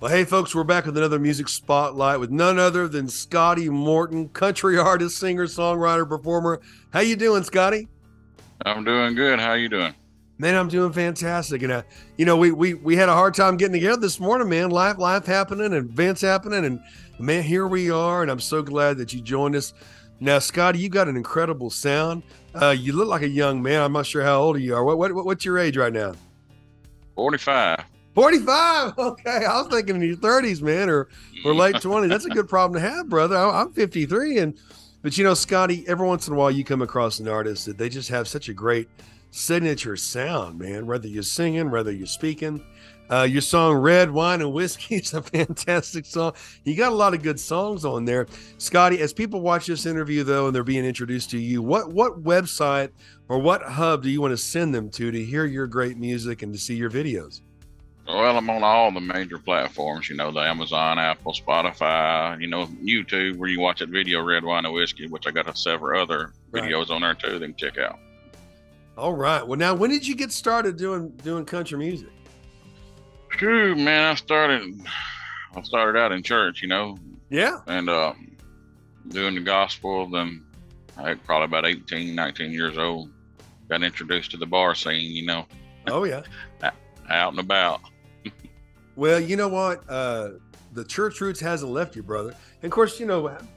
Well, hey, folks, we're back with another music spotlight with none other than Scotty Morton, country artist, singer, songwriter, performer. How you doing, Scotty? I'm doing good. How you doing? Man, I'm doing fantastic. And we had a hard time getting together this morning, man. Life happening and events happening, and man, here we are. And I'm so glad that you joined us. Now, Scotty, you got an incredible sound. You look like a young man. I'm not sure how old you are. What's your age right now? 45. 45. Okay, I was thinking in your 30s, man, or late 20s. That's a good problem to have, brother. I'm 53, but Scotty, every once in a while you come across an artist that they just have such a great signature sound, man. Whether you're singing, whether you're speaking, your song "Red Wine and Whiskey" is a fantastic song. You got a lot of good songs on there, Scotty. As people watch this interview, though, and they're being introduced to you, what website or what hub do you want to send them to hear your great music and to see your videos? Well, I'm on all the major platforms, the Amazon, Apple, Spotify, YouTube, where you watch that video, Red Wine and Whiskey, which I got several other videos on there too, they can check out. All right. Well, now, when did you get started doing country music? Phew, man, I started out in church, Yeah. and doing the gospel. Then I had probably about 18, 19 years old. Got introduced to the bar scene, Oh, yeah. out and about. Well, you know what? The church roots hasn't left you, brother. And of course,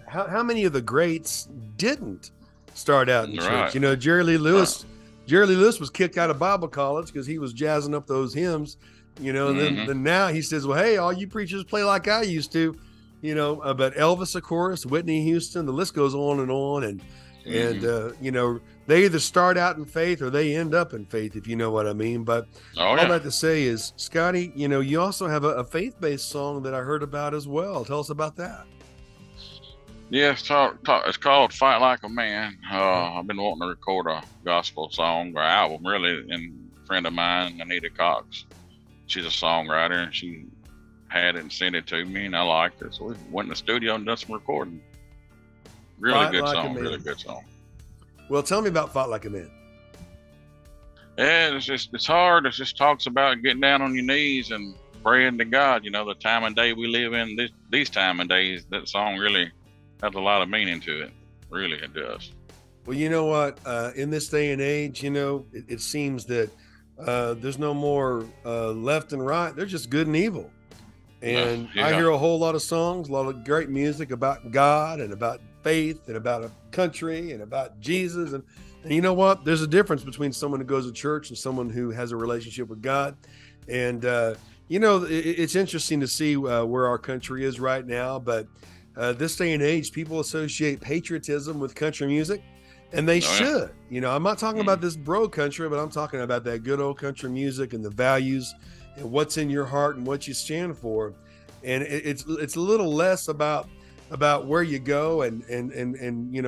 how many of the greats didn't start out in church? Jerry Lee Lewis. Jerry Lee Lewis was kicked out of Bible college because he was jazzing up those hymns. And then now he says, "Well, hey, all you preachers play like I used to." But Elvis, of course, Whitney Houston, the list goes on and on. And they either start out in faith or they end up in faith, if you know what I mean. But all I have to say is, Scotty, you also have a faith-based song that I heard about as well. Tell us about that. Yeah, it's called "Fight Like a Man." I've been wanting to record a gospel song or album, really, and a friend of mine, Anita Cox, she's a songwriter, and she had it and sent it to me, and I liked it, so we went in the studio and done some recording. Really good song. Well, tell me about "Fight Like a Man." Yeah, it's hard. It just talks about getting down on your knees and praying to God. The time and day we live in, these time and days, that song really has a lot of meaning to it. Really, it does. Well, you know what? In this day and age, it seems that there's no more left and right. They're just good and evil. And I hear a whole lot of songs, a lot of great music about God and about faith and about a country and about Jesus. And you know what? There's a difference between someone who goes to church and someone who has a relationship with God. And, it's interesting to see where our country is right now. But this day and age, people associate patriotism with country music, and they should. I'm not talking about this bro country, but I'm talking about that good old country music and the values and what's in your heart and what you stand for. And it's a little less about where you go and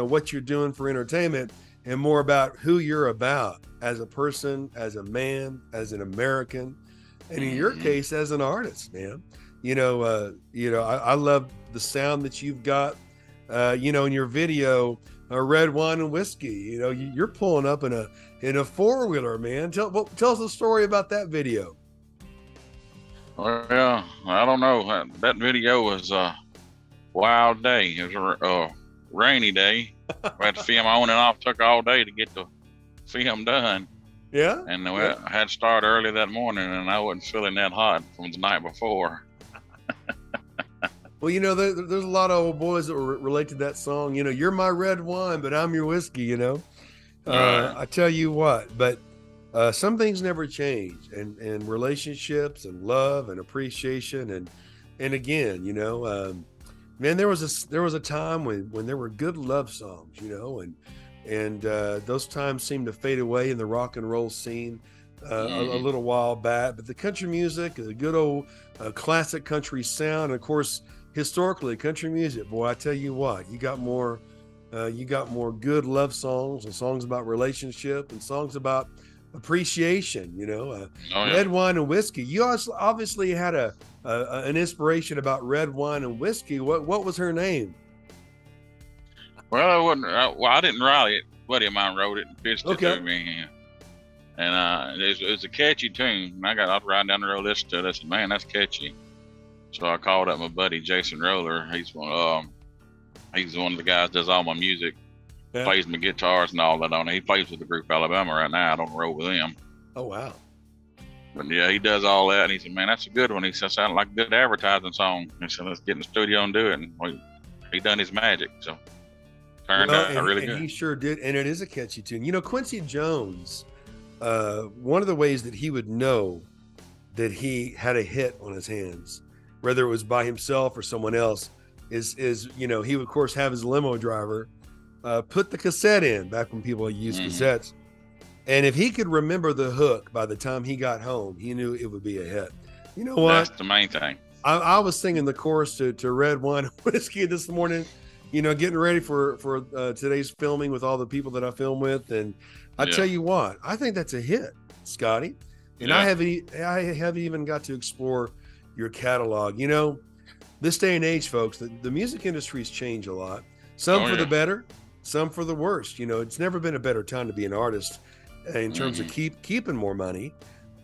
what you're doing for entertainment, and more about who you're about as a person, as a man, as an American, and in your case, as an artist, man. I love the sound that you've got, in your video, "Red Wine and Whiskey." You're pulling up in a four-wheeler, man. Tell us a story about that video. Well, I don't know. That video was a wild day. It was a rainy day. We had to film on and off. Took all day to get the film done. Yeah. And I had to start early that morning, and I wasn't feeling that hot from the night before. Well, there's a lot of old boys that relate to that song. You're my red wine, but I'm your whiskey. I tell you what, but some things never change, and relationships and love and appreciation and again, man, there was a time when there were good love songs, and those times seem to fade away in the rock and roll scene a little while back. But the country music, the good old classic country sound, and of course, historically, country music, boy, I tell you what, you got more good love songs and songs about relationship and songs about appreciation. Red Wine and Whiskey. You also obviously had an inspiration about red wine and whiskey. What was her name? Well, I didn't write it. A buddy of mine wrote it and pitched it to me. And it was a catchy tune. I was riding down the road listening to it. I said, man, that's catchy. So I called up my buddy Jason Roller. He's one of the guys that does all my music, plays my guitars and all that on it. He plays with the group Alabama right now. I don't roll with them. Oh wow. But yeah, he does all that. And he said, man, that's a good one. He said, sounded like a good advertising song. He said, let's get in the studio and do it. And he done his magic. So turned out really good. He sure did. And it is a catchy tune. You know, Quincy Jones, one of the ways that he would know that he had a hit on his hands, whether it was by himself or someone else, is you know, he would of course have his limo driver put the cassette in back when people used cassettes. And if he could remember the hook by the time he got home, he knew it would be a hit. You know what? That's the main thing. I was singing the chorus to Red Wine Whiskey this morning, you know, getting ready for today's filming with all the people that I film with. And I tell you what, I think that's a hit, Scotty. And I have even got to explore your catalog. You know, this day and age, folks, the music industry's changed a lot. Some for the better, some for the worst. You know, it's never been a better time to be an artist in terms of keeping more money.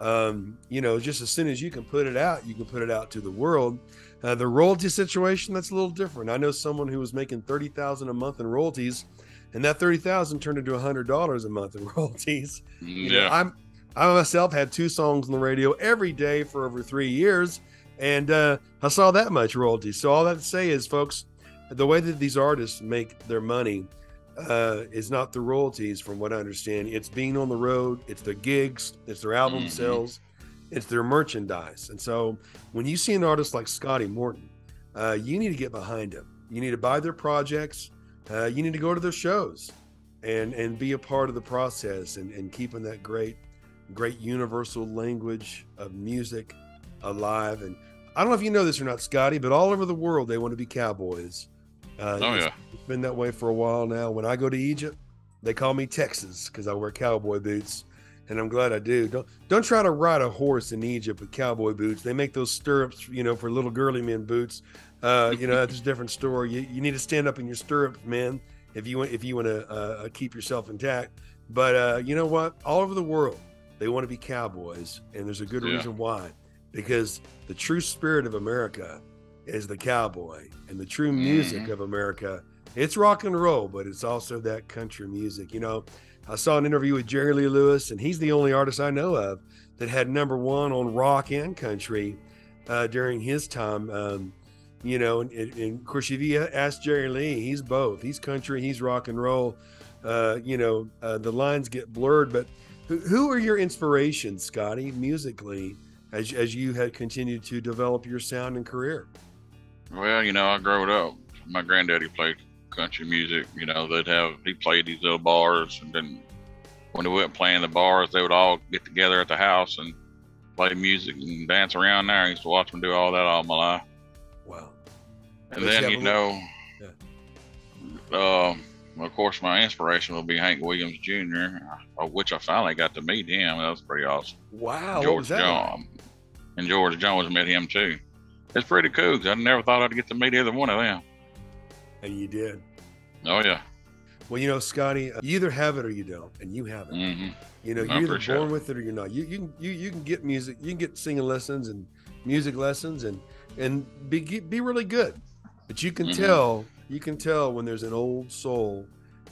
You know, just as soon as you can put it out, you can put it out to the world. The royalty situation, that's a little different. I know someone who was making $30,000 a month in royalties, and that $30,000 turned into $100 a month in royalties. You know, I myself had 2 songs on the radio every day for over 3 years, and I saw that much royalty. So all that to say is, folks, the way that these artists make their money is not the royalties, from what I understand. It's being on the road, it's their gigs, it's their album sales, it's their merchandise. And so when you see an artist like Scotty Morton, you need to get behind him. You need to buy their projects. You need to go to their shows and be a part of the process and keeping that great universal language of music alive. And I don't know if you know this or not, Scotty, but all over the world, they want to be cowboys. It's been that way for a while now. When I go to Egypt, they call me Texas because I wear cowboy boots, and I'm glad I do. Don't try to ride a horse in Egypt with cowboy boots. They make those stirrups, you know, for little girly men boots. You know, that's a different story. You need to stand up in your stirrups, man, if you want to keep yourself intact. But you know what? All over the world, they want to be cowboys, and there's a good reason why. Because the true spirit of America is the cowboy, and the true music of America, it's rock and roll, but it's also that country music. You know, I saw an interview with Jerry Lee Lewis, and he's the only artist I know of that had #1 on rock and country during his time. You know, and of course, if you ask Jerry Lee, he's both. He's country, he's rock and roll. You know, the lines get blurred, but who are your inspirations, Scotty, musically, as you had continued to develop your sound and career? Well, you know, I grew up, my granddaddy played country music. You know, he played these little bars, and then when they went playing the bars, they would all get together at the house and play music and dance around there. I used to watch them do all that all my life. Wow. And then, you know, of course, my inspiration will be Hank Williams Jr., which I finally got to meet him. That was pretty awesome. Wow. George Jones met him too. It's pretty cool because I never thought I'd get to meet either one of them. And you did. Oh, yeah. Well, you know, Scotty, you either have it or you don't, and you have it. You know, you're either born with it or you're not. You can get music, you can get singing lessons and music lessons and be really good. But you can tell when there's an old soul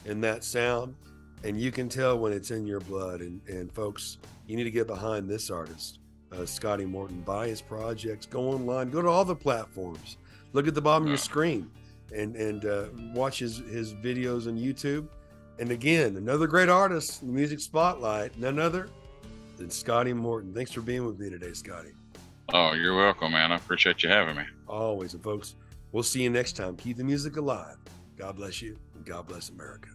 in that sound, and you can tell when it's in your blood. And folks, you need to get behind this artist, Scotty Morton. Buy his projects, go online, go to all the platforms, look at the bottom of your screen, and watch his videos on YouTube. And again, another great artist in the music spotlight, none other than Scotty Morton. Thanks for being with me today, Scotty. Oh, you're welcome, man. I appreciate you having me. Always. And folks, we'll see you next time. Keep the music alive. God bless you, and God bless America.